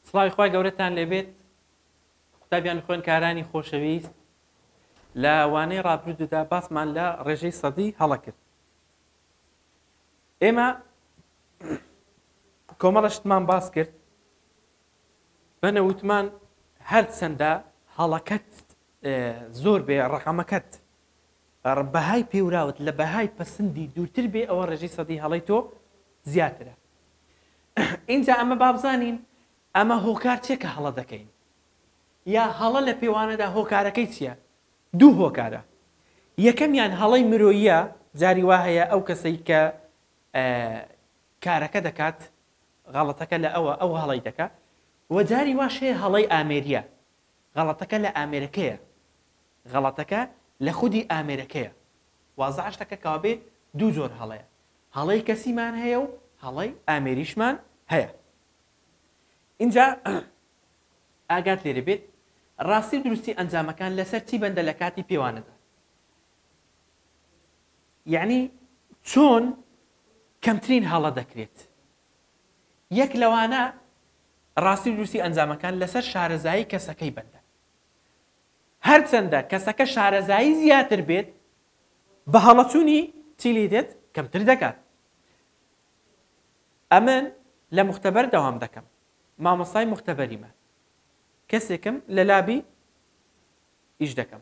سڵاوی خوای گەورەتان لێبێت قوتابیان خوێندکارانی خۆشەویست لە وانەی ڕابردوودا باسمان لە ڕێژەی سەدی هەڵە کرد. ئێمە کۆمەڵە شتمان باس کرد بەنەوتمان هەر چەندە هەڵەکەت زۆر بێ ڕقەمەکەت بەهای پێوراوت لە بەهای پەسەندی دوورتر بێ ئەوە ڕێژەی سەدی هەڵەی تۆ زیاترە. اینجا ئەمە بابزانین ئەمە هۆکار چێکە هەڵە دەکەین یا هەڵە لە پێوانەدا هۆکارەکەی چییە؟ دوو هۆکارە. یەکەمیان هەڵەی مرۆییە، جاری وا هەیە ئەو کەسەی کە کارەکە دەکات غەڵەتەکە لە ئەو هەڵەی دەکات، و جاری واش هەیە هەڵەی ئامێریە، غەڵەتەکە لە ئامێرەکەیە، غەڵەتەکە لە خودی ئامێرەکەیە. وازە شتەکە کابێ دوو جۆر هەڵەیە، هەڵەی کەسیمان هەیە و هەڵەی ئامێریشمان هەیە. اینجا ئاگات لێرە بێت ڕاستی دروستی ئەنجامەکان لەسەر چی بەندە لە کاتی پێوانەدا، یعنی چۆن کەمترین هەڵە دەکرێت. یەک لەوانە ڕاستی دروستی ئەنجامەکان لەسەر شارەزایی کەسەکەی بەندە. هەرچەندە کەسەکە شارەزایی زیاتر بێت بە هەڵەچوونی چی لێ دێت کەمتر دەکات. ئەمن لە مختبەر دەوام دەکەم، مامۆستای مختبەریمە، کەسێکم لە لابی ئیش دەکەم،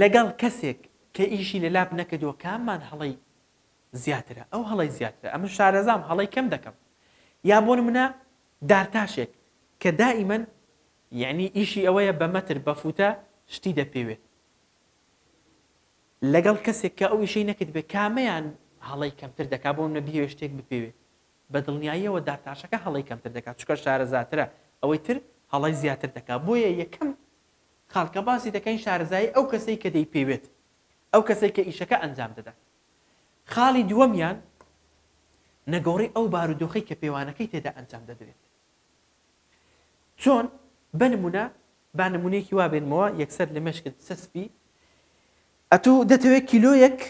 لەگەڵ کەسێک کە ئیشی لە لاب نەکردووە کاممان هەڵەی زیاترە، ئەو هەڵەی زیاترە، ئەمە شارەزام هەڵەی کەم دەکەم. یا بۆ نمونە دارتاشێک کە دائیمەن یعنی ئیشی ئەوەیە بە مەتر بە فوتە شتی دەپێوێت، لەگەڵ کەسێک کە ئەو ئیشەی نەکرد بێ کامەیان هەڵەی کەمتر دەکات، بۆ منە بهێوێ شتێک بپێوێت بە دڵنیاییەوە دارتاشەکە هەڵەی کەمتر دەکات، چکە شارەزاترە، ئەوەی تر هەڵەی زیاتر دەکات. بۆیە یەکەم خاڵکە باسی دەکەین شارەزایی ئەو کەسەی کە دەیپێوێت، ئەو کەسەی کە ئیشەکە ئەنجام دەدات. خاڵی دووەمیان نەگۆڕی ئەو بارودۆخەی کە پێوانەکەی تێدا ئەنجام دەدرێت. چۆن بنمونە با نمونەیەکی وا بێنمەوە، یەکسەر لە مێشکت سەسپی ئەتوو دەتەوێت کیلۆیەک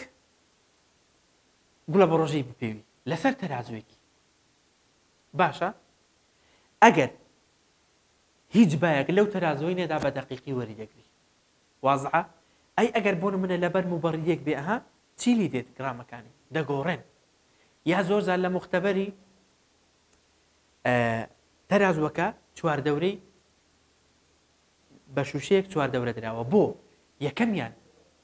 گوڵە بە ڕۆژەی بپێوی لەسەر تەرازوێکی باشە، ئەگەر هیچ بایەک لەو تەرازۆی نێدا بە دەقیقی وەریدەگری وازعە، ئەی ئەگەر بۆ نمونە لەبەر موبەڕیەک بێ ئەها چی لی دێت گرامەکانی دەگۆڕێن. یا زۆرجار لە مختبەری تەرازوەکە چواردەورەی بە شوشەیەک چواردەورە درراوە، بۆ یەکەمیان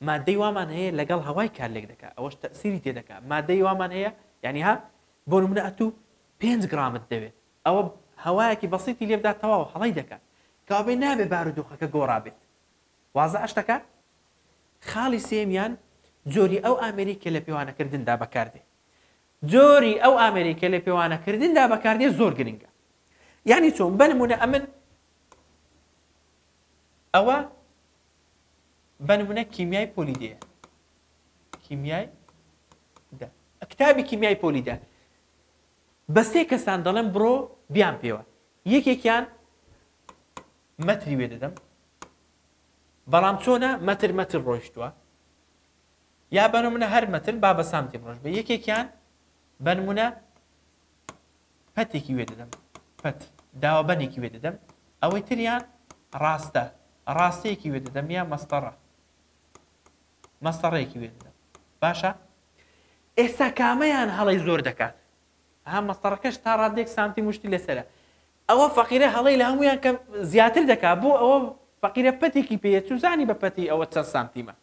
مادەی وامان هەیە لەگەڵ هەوای کارلێک دەکات، ئەوەش تەسیری تێدەکات. مادەی وامان هەیە یعنی ها بۆ نمونە ئەتوو 5 گرامت دەوێت، ئەوە هەوایەکی بەسیتی لێ بدات تەواو هەڵەی دەکات، کابێ نابێ بارودۆخەکە گۆڕابێت. وازە ئەشتەکە. خاڵی سێمیان جۆری ئەو ئامێری کە لە پێوانەکردندا بەکاردێ، جۆری ئەو ئامێری کە لە پێوانەکردندا بەکاردێ زۆر گرنگە. یعنی چۆن بنمونە ئەمن ئەوە بنمونە کیمیای پۆلیدەیە، کیمیای کتابی کیمیای پۆلیدە، بە سێ کەسان دەڵێن بڕۆ بیان پێوە، یەکێکیان مەتری وێ دەدەم، بەڵام چۆنە مەتر ڕۆیشتووە، یا بەنمونە هەر مەتر با بە سامتی ڕۆژ بێ، یەکێکیان بنمونە پەتێکی وێ دەدەم، پەت داوەبەنێکی وێ دەدەم، ئەوەی تریان ڕاستە، ڕاستەیەکی وێ دەدەم، یا مەستەڕەیەکی وێ دەدەم. باشە، ئێستا کامەیان هەڵەی زۆر دەکات؟ ها مەستەڕەکەش تا ڕادێک سانتی مشتی لەسەرە، ئەوە فەقیرە هەڵەی لە هەمویان کە زیاتر دەکات، بۆ ئەوە فەقیرە پەتێکی پێیە، چوزانی بە پەتی ئەوە چەند سانتیمە.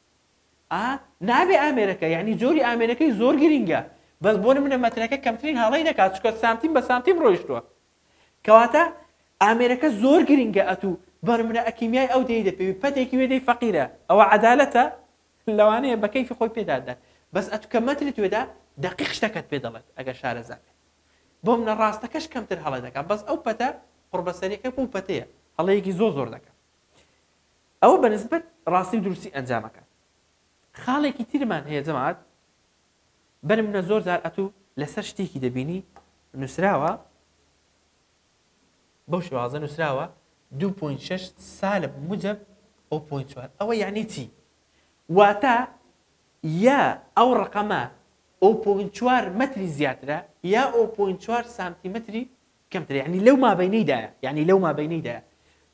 نابێ ئامێرەکە، یعنی جۆری ئامێرەکەی زۆر گرینگە، بەس بۆ نمونە مەترەکە کەمترین هەڵەی دەکات چکە سانتیم بە سانتیم ڕۆیشتووە کەواتە ئامێرەکە زۆر گرنگە ئەتوو بە نمونە ئەکیمیای ئەو دەی دەپێوی پەتێکی وێدەی فەقیرە ئەوە عەدالەتە لەوانەیە بە کەیفی خۆی پێدادات بەس ئەتوو کە مەترت وێدا دەقیق شتەکەت پێ دەڵێت ئەگەر شارەزا بێت بۆ منە ڕاستەکەش کەمتر هەڵە دەکات بەس ئەو پەتە قوربەسەریەکە بۆ پەتەیە هەڵەیەکی زۆر دەکات ئەوە بەنسبەت ڕاستی و دروستی ئەنجامەکە خاڵێکی ترمان هەیە جەماعەت بەنمونە زۆر جار ئەتوو لەسەر شتێکی دەبینی نووسراوە بەو شێوازە نووسراوە 2.6 سالب موجب 0.4 ئەوە یعنی چی؟ واتە یا ئەو ڕقەمە 0.4 مەتری زیاترە یا 0.4 سانتیمەتری کەمتر یعنی لەو مابەینەیدایە یعنی لەو مابەینەیدایە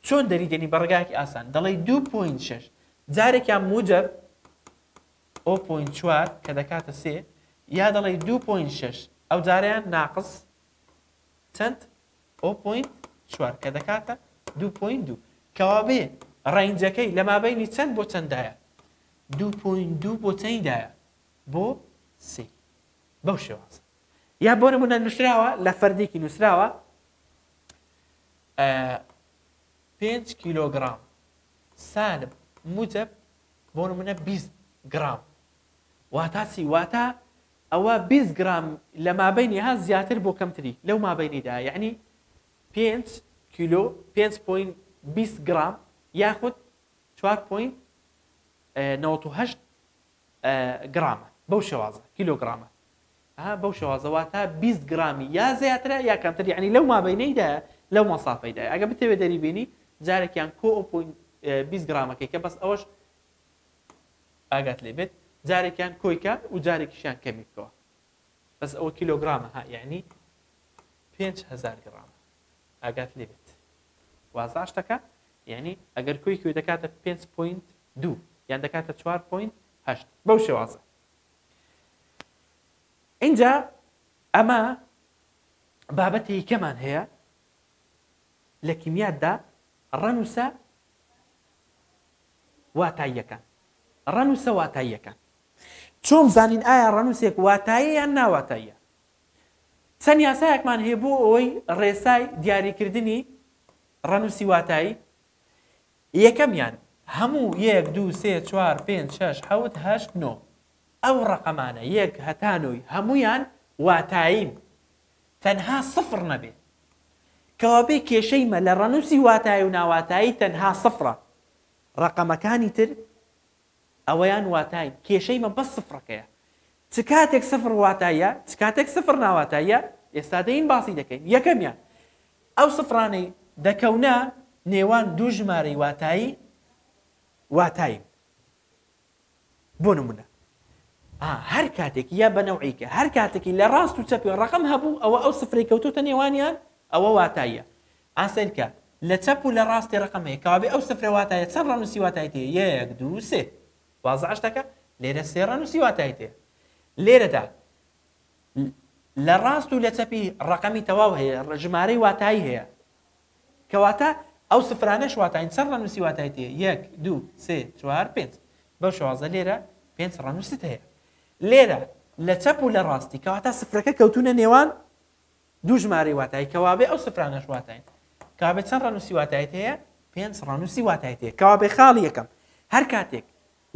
چۆن دەریدێنی بەڕێگایەکی ئاسان دەڵێ 2.6 جارێکیان موجب 0.4 کە دەکاتە 3 یا دەڵێ 2.6 ئەو جاریان ناقص چەند 0.4 کە دەکاتە 2.2 کەوا بێ ڕەنجەکەی لە مابەینی چەند بۆ چەندایە 2.2 بۆ چەندایە بۆ 3 بەو شێوازە یا بۆ نمونە نووسراوە لە فەردێکی نووسراوە 5 کیلۆگرام سالب موجب بۆ نمونە 20 گرام واتە چی واتە ئەوە 20 گرام لە مابەینی ها زیاتر بۆ کەمتری لەو مابەینیدا یعنی 5 کیلۆ 5.20 گرام یاخود 4.98 گرامە بەو شێوازە کیلۆگرامە بەو شێوازە واتە 20 گرامی یا زیاترە یا کەمتر یعنی لەو مابەینەیدا لەو مەسافەیدا ئەگە بتەوێت دەریبینی جارێکیان کۆ 20 گرامەکەی کە بەس ئەوەش ئاگات لێ بێت جارێکیان کۆیکە و جارێکیشیان کەمی بکەوە بەس ئەوە کیلۆگرامە یعنی 5000 گرامە ئاگات لێ بێت وازە شتەکە یعنی ئەگەر کۆی کوێ دەکاتە 5.2 یان دەکاتە 4.8 بەو شێوازە اینجا ئەمە بابەتی کەمان هەیە لە کیمیادا ڕەنووسە واتاییەکان ڕەنووسە واتاییەکان چۆن زانین ئایا ڕەنووسێک واتاییە یان ناواتاییە چەند یاسایەکمان هەیە بۆ ئەوەی ڕێسای دیاریکردنی ڕەنووسی واتایی یەکەمیان هەموو 1 2 3 4 5 6 7 8 9 ئەو ڕقەمانە 1 هەتا 9 هەمویان واتایین تەنها سفر نەبێ کەوابێ کێشەیمە لە ڕەنووسی واتایی و ناواتایی تەنها سفرە ڕقەمەکانی تر ئەوەیان واتاین کێشەیمە بەس سفرەکەیە چ کاتێک سفر واتاییە چ کاتێک سفر ناواتاییە ئێستا دەین باسی دەکەین یەکەمیان ئەو سفرانەی دەکەونە نێوان دوو ژمارەی واتایی بۆ نمونە هەر کاتێک یا بەنەوعیکە هەر کاتێکی لە ڕاست و چەپی ڕقم هەبوو ئەوە ئەو سفرەی کەوتوتە نێوانیان ئەوە واتاییە ئاسەرکە لە چەپ و لە ڕاستی ڕقمەیە کەوابێ ئەو سفرە واتایە چەند ڕەنووسی واتایی تێیە 1 2 3 وازە شتەکە لێرە 3 ڕەنووسی واتایی تێ لێرەدا لە ڕاست و لە چەپی ڕقمی تەواو هەیە ژمارەی واتایی هەیە کەواتە ئەو سفرانەش واتاین چەند ڕەنووسی واتایی تێ 1 2 3 4 5 بەو شێوازە لێرە 5 ڕەنووست هەیە لێرە لە چەپ و لە ڕاستی کەواتە سفرەکە کەوتونە نێوان دوو ژمارەی واتایی کەوابێ ئەو سفرانەش واتاین کەوابێ چەند ڕەنووسی واتایی هەیە 5 ڕەنووسی واتایی هەیە کەوابێ خاڵی یەکەم هەر کاتێک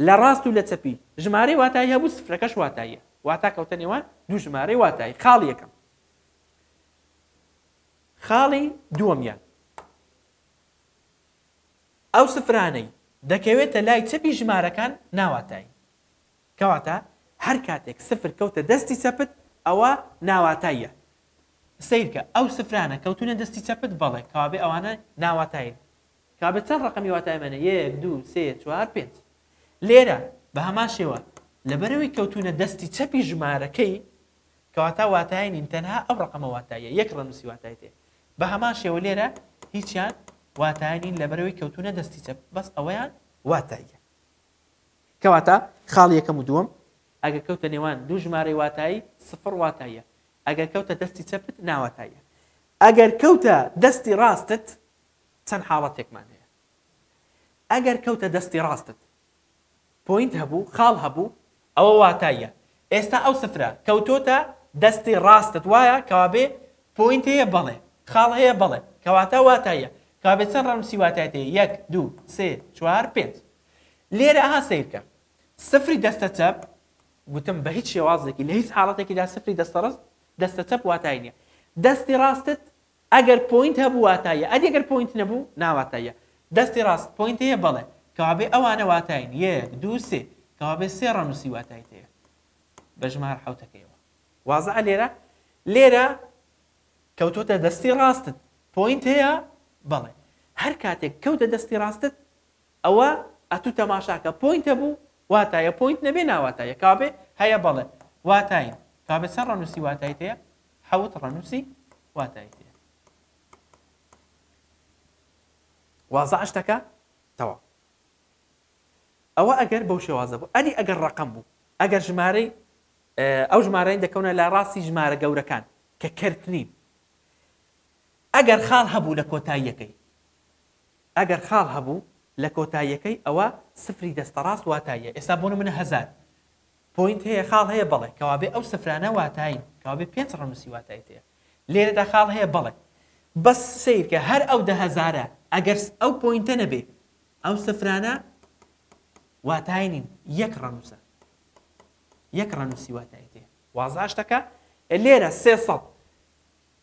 لە ڕاست و لە چەپی ژمارەی واتایی هەبوو سفرەکەش واتاییە واتا کەوتە نێوان دوو ژمارەی واتایی خاڵی یەکەم خاڵی دووەمیان ئەو سفرانەی دەکەوێتە لای چەپی ژمارەکان ناواتایی کەواتە هەر کاتێک سفر کەوتە دەستی چەپت ئەوە ناواتاییە سیرکە ئەو سفرانە کەوتونە دەستی چەپت بەڵێ کەوابێ ئەوانە ناواتاین کابێت چەند ڕقمی واتایمەنە 1 2 3 4 5 لێرە بە هەمان شێوە لەبەرەوەی کەوتونە دەستی چەپی ژمارەکەی کەواتە واتایین تەنها ئەو ڕقمە واتاییە یەک ڕەنووسی واتایی تێ بە هەمان شێوە لێرە هیچیان واتایین لەبەرەوەی کەوتونە دەستی چەپ بەس ئەوەیان واتاییە کەواتە خاڵ یەکەم و دووەم ئەگەر کەوتە نێوان دوو ژمارەی واتایی سفر واتاییە ئەگەر کەوتە دەستی چەپت ناواتاییە ئەگەر کەوتە دەستی ڕاستت چەند حاڵەتێکمان هەیە ئەگەر کەوتە دەستی ڕاستت پۆینت هەبوو خاڵ هەبوو ئەوە واتاییە ئێستا ئەو سفرە کەوتۆتە دەستی ڕاستت وایە کەوابێ پوینت هەیە بەڵێ خاڵ هەیە بەڵێ کەواتە واتایە کابێت چەند ڕەنووسی واتایەتەیە 1 2 3 4 5 لێرە ئاها سیرکە سفری دەستە چەپ گوتم بە هیچ شێوازێکی لە هیچ حاڵەتێکیدا سفری دەستە ڕست دەستە چەپ واتای نییە دەستی ڕاستت ئەگەر پوینت هەبوو واتایە ئەدی ئەگەر پوینت نەبوو ناواتایە دەستی ڕاست پوینت هەیە بەڵێ کەوابێ ئەوانە واتاین 1 2 3 کەوابێ سێ ڕەنووسی واتایەتەیە بە ژمار حوتەکەیەوە وازە لێرە کەوتۆتە دەستی ڕاستت پوینت هەیە بەڵێ هەر کاتێک کەوتە دەستی ڕاستت ئەوە ئەتوو تەماشاکە پوینت هەبوو واتایە پوینت نەبێ ناواتایە کابێ هەیە بەڵێ واتاین کابێ چەند ڕەنووسی واتایەتەیە حەوت ڕەنووسی واتایەتەیە وازە شتەکە تەواو ئەوە ئەگەر بەو شێوازە بوو ئەدی ئەگەر ڕقم بوو ئەگەر ژمارەی ئەو ژمارەین دەکەونە لە ڕاستی ژمارە گەورەکان کە کردنین ئەگەر خاڵ هەبوو لە کۆتاییەکەی ئەگەر خاڵ هەبوو لە کۆتاییەکەی ئەوە سفری دەستەڕاست واتایە ئێستا بۆ منە 1000 پوینت هەیە خاڵ هەیە بەڵێ کەوابێ ئەو سفرانە واتاین کەوابێ 5 ڕەنووسی واتایەتەیە لێرەدا خاڵ هەیە بەڵێ بەس سیرکە هەر ئەو 10000 ئەگەر ئەو پوینتە نەبێ ئەو سفرانە واتاینین 1 ڕەنووسە 1 ڕەنووسی واتایەتەیە وازە شتەکە لێرە 300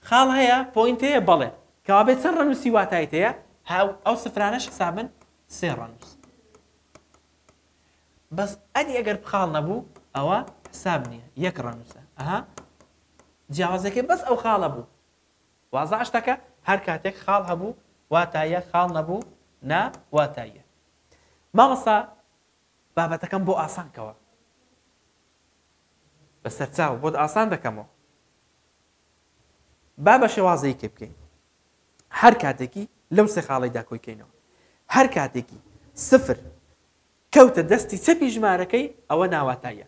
خاڵ هەیە پوینت هەیە بەڵێ کەوابێ چەند ڕەنووسی واتایەتەیە ئەو سفرانەش حسابن 3 ڕەنووس بەس ئەدی ئەگەر بخاڵ نەبوو ئەوە حساب نییە 1 ڕەنووسە ئەها جیاوازەکەی بەس ئەو خاڵە بوو وازە شتەکە هەر کاتێک خاڵ هەبوو واتایە خاڵ نەبوو نا واتایە مامەسا بابەتەکەم بۆ ئاسانکەوە بەسەر چاو بۆ ئاسان دەکەمەوە با بە شێوازەی کێ بکەین هەر کاتێکی لەو سێ خاڵیدا کۆیکەینەوە هەر کاتێکی سفر کەوتە دەستی چەپی ژمارەکەی ئەوە ناواتایە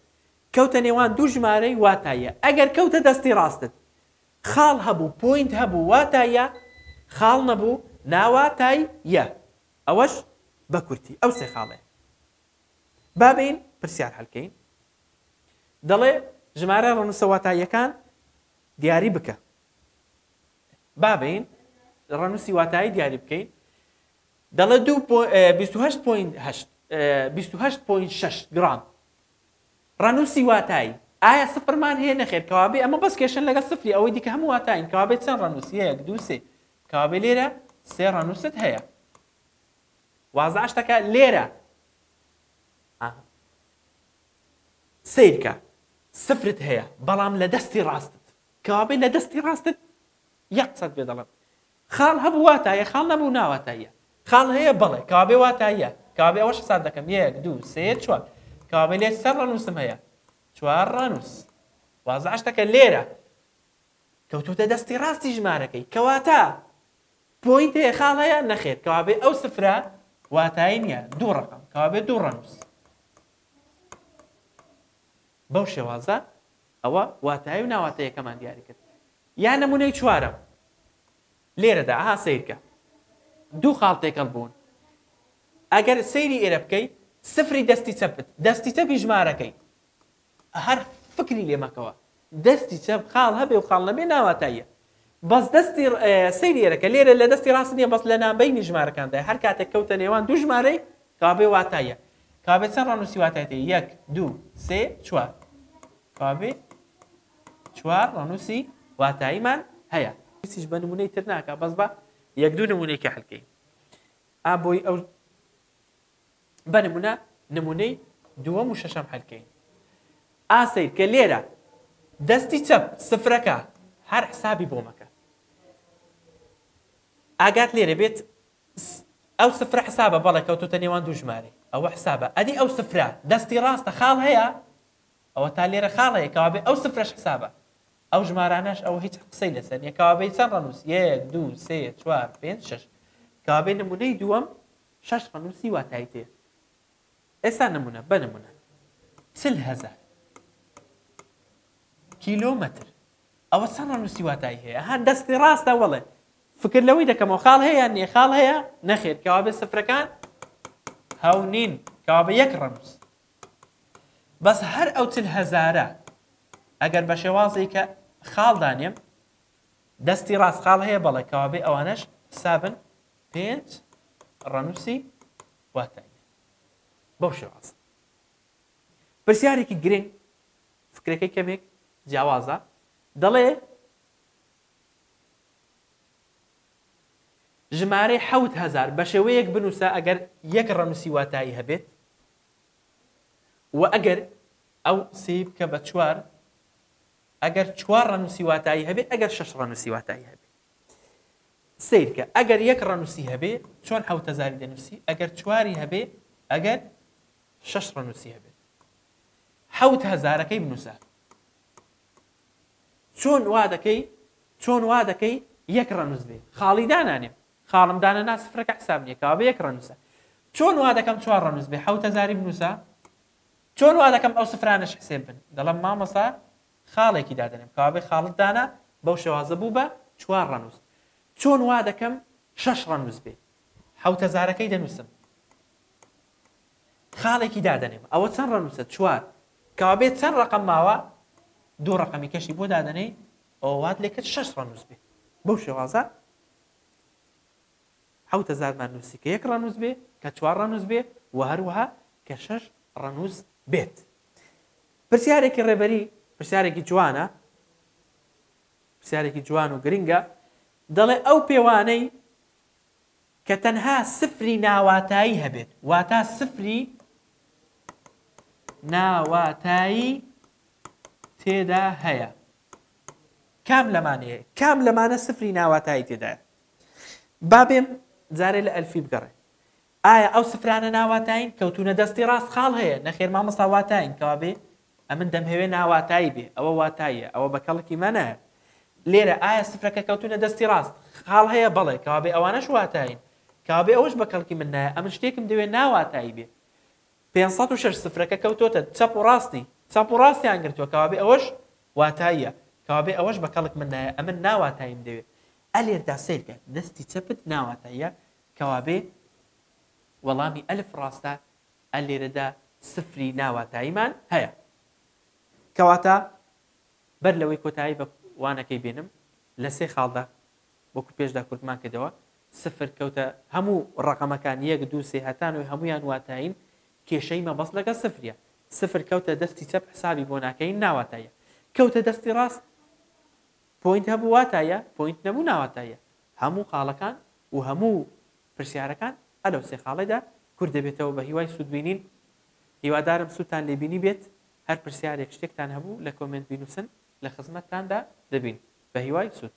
کەوتە نێوان دوو ژمارەی واتایە ئەگەر کەوتە دەستی ڕاستت خاڵ هەبوو پوینت هەبوو واتایە خاڵ نەبوو ناواتایە ئەوەش بە کورتی ئەو سێ خاڵەیە بابین پرسیار هەڵکەین دەڵێ ژمارە ڕەنووسە واتاییەکان دیاری بکە بابین ڕەنووسی واتایی دیاری بکەین دەڵێ 28.6 گرام ڕەنووسی واتایی ئایا سفرمان هەیە نەخێر کەوابێ ئەمە بەس کێشن لەگە سفری ئەوەی دیکە هەموو واتاین کەوابێ چەند ڕەنووسی 1 2 3 کەوابێ لێرە 3 ڕەنووست هەیە وازە شتەکە لێرە سیرکە سفرت هەیە بەڵام لە دەستی ڕاستت کەوابێ لە دەستی ڕاستت 100 بێ دەڵێم خاڵ هەبوو واتایە خاڵ نەبوو ناواتایە خاڵ هەیە بەڵێ کەوابێ واتایە کەوابێ ئەوەش حساب دەکەم 1 2 3 4 کەوابێ لێ 3 ڕەنووسم هەیە 4 ڕەنووس وازە شتەکە لێرە کەوتوتە دەستی ڕاستی ژمارەکەی کەواتە پوینت هەیە خاڵ هەیە نەخێر کەوابێ ئەو سفرە واتایی نییە 2 ڕقم کەوابێ 2 ڕەنووس بەو شێوازە ئەوە واتایی و ناواتەیەکەمان دیاری کرد یان نمونەی چوارەم لێرەدا ئاها سیرکە دوو خاڵ تێکەڵ بوون ئەگەر سەیری ئێرە بکەی سفری دەستی چەپت دەستی چەپی ژمارەکەی هەر فکری لێ مەکەوە دەستی چەپ خاڵ هەبێ و خاڵ نەبێ ناواتاییە بەس دەستی سەیری ئێرەکە لێرە لە دەستی ڕاست نییە بەس لە نامبەینی ژمارەکاندا هەر کاتێک کەوتە نێوان دوو ژمارەی کابێ واتایە کابێ چەند ڕەنووسی واتایەتەیە 1 2 3 4 کابێ 4 ڕەنووسی واتاییمان هەیە هیچیش بە نمونەی تر ناکە بەس بە 1 2 نمونەیەکی هەڵکەین بۆی ئەو بە نمونەی دووەم و شەشەم هەڵکەین ئاسەیر کە لێرە دەستی چەپ سفرەکە هەر حسابی بۆ مەکە ئاگات لێرە بێت ئەو سفرە حسابە بەڵێ کەوتوتە نێوان دوو ژمارەی ئەوە حسابە ئەدی ئەو سفرە دەستی ڕاستە خاڵ هەیە ئەوە تا لێرە خاڵ هەیە کەوابێ ئەو سفرەش حسابە ئەو ژمارانەش ئەوە هیچ قسەی لەسەر نییە کەوابێ چەند ڕەنووس 1 2 3 4 5 6 کەوابێ نمونەی دووەم 6 ڕەنووسی واتاییتەیە ئێستا نمونە بە نمونە 40,000 کیلۆمەتر ئەوە چەند ڕەنووسی واتایی هەیە هەر دەستی ڕاستە وەڵێ فکر لەوەی دەکەمەوە خاڵ هەیە یان نییە خاڵ هەیە نەخێر کەوابێ سفرەکان هەونین کەوابێ 1 ڕەنووس بەس هەر ئەو 40,000 ئەگەر بە شێوازی کە خاڵ دانێم دەستی ڕاست خاڵ هەیە بەڵێ کەوابێ ئەوانەش حسابن 5 ڕەنووسی واتایی بەو شێواز. پرسیارێکی گرنگ فکرەکەی کەمێک جیاوازە دەڵێ ژمارەی 7000 بە شێوەیەک بنووسە ئەگەر یەک ڕەنووسی واتایی هەبێت و ئەگەر ئەو سێ بکە بە 4 ئەگەر 4 ڕەنووسی واتایی هەبێت ئەگەر 6 ڕەنووسی واتایی هەبێت. سیرکە ئەگەر یەک ڕەنووسی هەبێ چۆن 7000 دەنووسی ئەگەر 4 هەبێ ئەگەر 6 ڕەنووسی هەبێت 7000ەکەی بنووسە چۆن وا دەکەی یەک ڕەنووس بێ خاڵی دانانێم خاڵم دانەنا سفرەکە حساب نییە کەوا بە یەک ڕەنووسە چۆن وا دەکەم 4 ڕەنووس بێ 7000 بنووسە چۆن وا دەکەم ئەو سفرانش حسێب بن دەڵم مامەسا خاڵێکی دادەنێم کەوا بێ خاڵت دانا بەو شێوازە بوو بە 4 ڕەنووس چۆن وا دەکەم 6 ڕەنووس بێ 7000ەکەی دەنووسم خاڵێکی دادەنێم ئەوە چەند ڕەنووسە 4 کەوا بێت چەند ڕقم ماوە دوو ڕقمی کەشی بۆ دادەنەی ئەوات لێکت 6 ڕەنووس بێ بەو شێوازە 7000 مان نووسی کە یەک ڕەنووس بێ کە 4 ڕەنووس بێ و هەروەها کە 6 ڕەنووس بێت. پرسیارێکی ڕێبەری پرسیارێکی جوانە پرسیارێکی جوان و گرنگە دەڵێ ئەو پێوانەی کە تەنها سفری ناواتایی هەبێت واتە سفری ناواتایی تێدا هەیە کام لەمانە سفری ناواتایی تێدایە بابێم جارێ لە ئەلفی بگەڕێ ئایا ئەو سفرانە ناواتاین کەوتونە دەستی ڕاست خاڵ هەیە نەخێر مامەستا واتاین کەوا بێ ئەمن دەمهەوێ ناواتایی بێ ئەوە واتاییە ئەوە بە کەڵکی مەنایە لێرە ئایا سفرەکە کەوتونە دەستی ڕاست خاڵ هەیە بەڵێ کەوا بێ ئەوانەش واتاین کەوا بێ ئەوەش بە کەڵکی من نایە ئەمن شتێکم دەوێت ناواتایی بێ 506 سفرەکە کەوتۆتە چەپ و ڕاستیان گرتووە کەوا بێ ئەوەش واتاییە کەوا بێ ئەوەش بە کەڵک من نایە ئەمن ناواتاییم دەوێت ئەلێردا سیرکە دەستی چەپت ناواتاییە کەوا بێ وەڵامی ئەلف ڕاستە ئەلێرەدا سفری ناواتاییمان هەیە کەواتە بەر لەوەی کۆتایی بە وانەکەی بێنم لە سێ خاڵدا وەکو پێشدا کورتمان کردەوە سفر کەوتە هەموو ڕقەمەکان 1 2 3 هەتانەوەی هەمویان واتاین کێشەی مەبەست لەگەڵ سفریە سفر کەوتە دەستی چەپ حسابی بۆ ناکەین ناواتاییە کەوتە دەستی ڕاست پۆینت هەبوو واتایە پۆینت نەبوو ناواتاییە هەموو خاڵەکان و هەموو پرسیارەکان ئەلەو سێ خاڵێدا کورد دەبێتەوە بە هیوای سوودبینین هیوادارم سوودتان لێبینی بێت هەر پرسیارێک شتێکتان هەبوو لە کۆمنت بینووسن لە خزمەتتاندا دەبین بە هیوای سوود